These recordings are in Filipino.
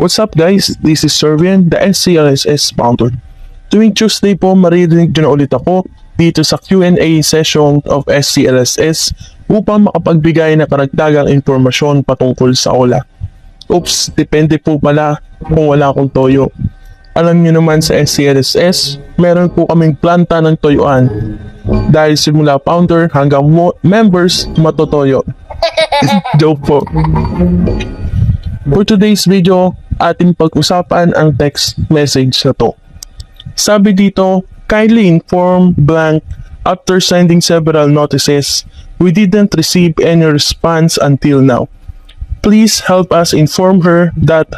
What's up guys? This is Servian, the SCLSS founder. Tuwing Tuesday po, maririnig nyo na ulit ako dito sa Q&A session of SCLSS upang makapagbigay ng karagdagang impormasyon patungkol sa OLA. Oops, depende po pala kung wala akong toyo. Alam nyo naman sa SCLSS, meron po kaming planta ng toyoan. Dahil simula founder hanggang members, matotoyo. Joke po. For today's video, ating pag-usapan ang text message na to. Sabi dito, kindly inform blank after sending several notices, we didn't receive any response until now. Please help us inform her that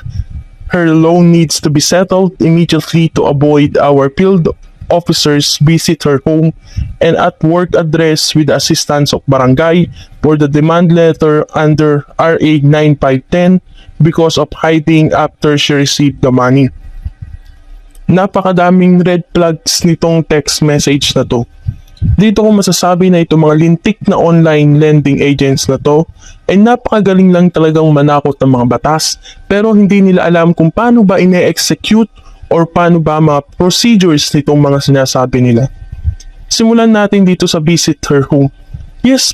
her loan needs to be settled immediately to avoid our field officers visit her home and at work address with the assistance of barangay for the demand letter under RA 9510 because of hiding after she received the money. Napakadaming red flags nitong text message na to. Dito ko masasabi na itong mga lintik na online lending agents na to ay napakagaling lang talagang manakot ng mga batas pero hindi nila alam kung paano ba ine-execute or paano ba mga procedures nitong mga sinasabi nila. Simulan natin dito sa visit her home. Yes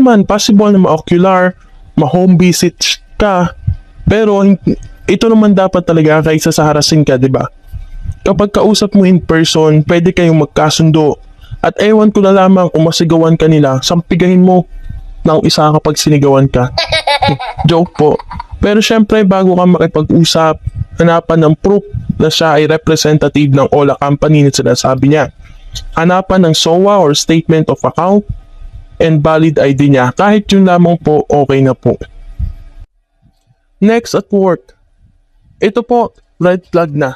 naman, possible na ma-ocular, ma-home visit ka, pero ito naman dapat talaga kaysa sa harassing ka, di ba? Kapag kausap mo in person, pwede kayong magkasundo. At ewan ko na lamang kung masigawan ka nila, sampigahin mo ng isa kapag sinigawan ka. Joke po. Pero syempre, bago ka makipag-usap, hanapan ng proof na siya ay representative ng OLA company na sinasabi niya. Hanapan ng SOA or Statement of Account and valid ID niya. Kahit yun lamang po, okay na po. Next, at work. Ito po, red flag na.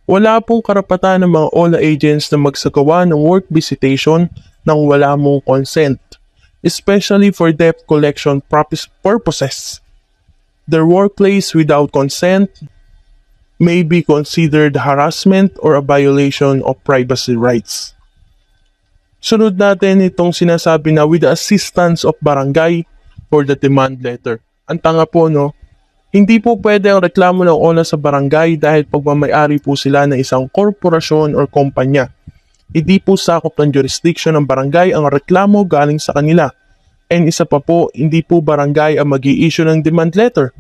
Wala pong karapatan ng mga OLA agents na magsagawa ng work visitation nang wala mong consent, especially for debt collection purposes. Their workplace without consent may be considered harassment or a violation of privacy rights. Sunod natin itong sinasabi na with the assistance of barangay for the demand letter. Ang tanga po, no? Hindi po pwede ang reklamo ng OLA sa barangay dahil pagmamayari po sila ng isang korporasyon or kumpanya. Hindi po sakop ng jurisdiction ng barangay ang reklamo galing sa kanila. And isa pa po, hindi po barangay ang mag-i-issue ng demand letter.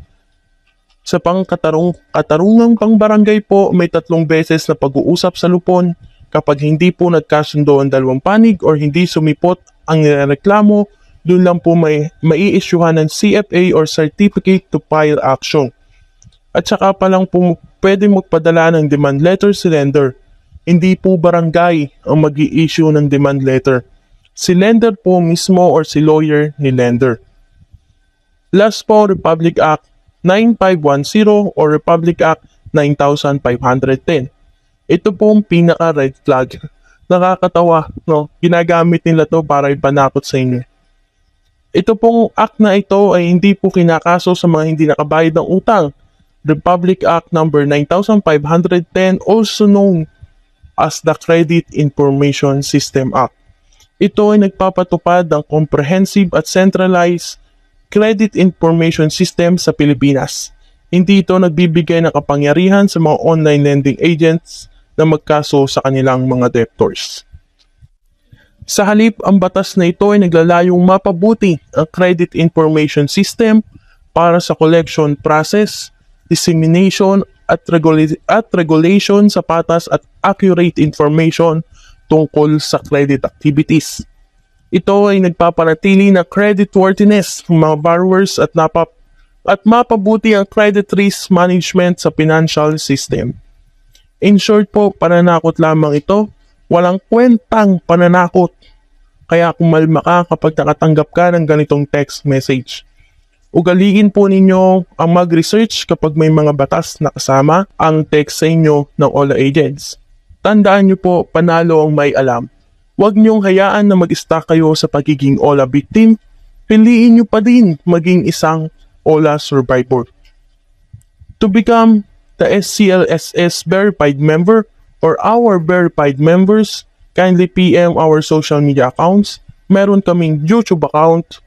Sa katarungang pang-barangay po, may 3 beses na pag-uusap sa lupon kapag hindi po nagkasundo ang dalawang panig or hindi sumipot ang nireklamo. Doon lang po may i-issuehan ng CFA or Certificate to File Action. At saka pa lang po pwedeng magpadala ng demand letter si lender. Hindi po barangay ang mag-i-issue ng demand letter. Si lender po mismo or si lawyer ni lender. Last po, Republic Act 9510 or Republic Act 9510. Ito po ang pinaka-red flag. Nakakatawa, no? Ginagamit nila to para ipanakot sa inyo. Ito pong act na ito ay hindi po kinakaso sa mga hindi nakabayad ng utang. Republic Act number 9510, also known as the Credit Information System Act. Ito ay nagpapatupad ng comprehensive at centralized credit information system sa Pilipinas. Hindi ito nagbibigay ng kapangyarihan sa mga online lending agents na magkaso sa kanilang mga debtors. Sa halip, ang batas na ito ay naglalayong mapabuti ang credit information system para sa collection process, dissemination at regulation sa patas at accurate information tungkol sa credit activities. Ito ay nagpapanatili na creditworthiness ng mga borrowers at mapabuti ang credit risk management sa financial system. In short po, pananakot lamang ito. Walang kwentang pananakot. Kaya kumalma ka kapag nakatanggap ka ng ganitong text message. Ugaliin po ninyo ang mag-research kapag may mga batas na kasama ang text sa inyo ng OLA agents. Tandaan nyo po, panalo ang may alam. Huwag niyong hayaan na mag-stuck kayo sa pagiging OLA victim. Piliin nyo pa din maging isang OLA survivor. To become the SCLSS verified member or our verified members, kindly PM our social media accounts. Meron kaming YouTube account,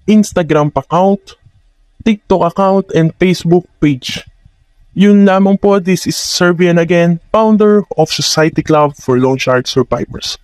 Instagram account, TikTok account, and Facebook page. Yun lamang po, this is Servian again, founder of Society Club for Loan Shark Survivors.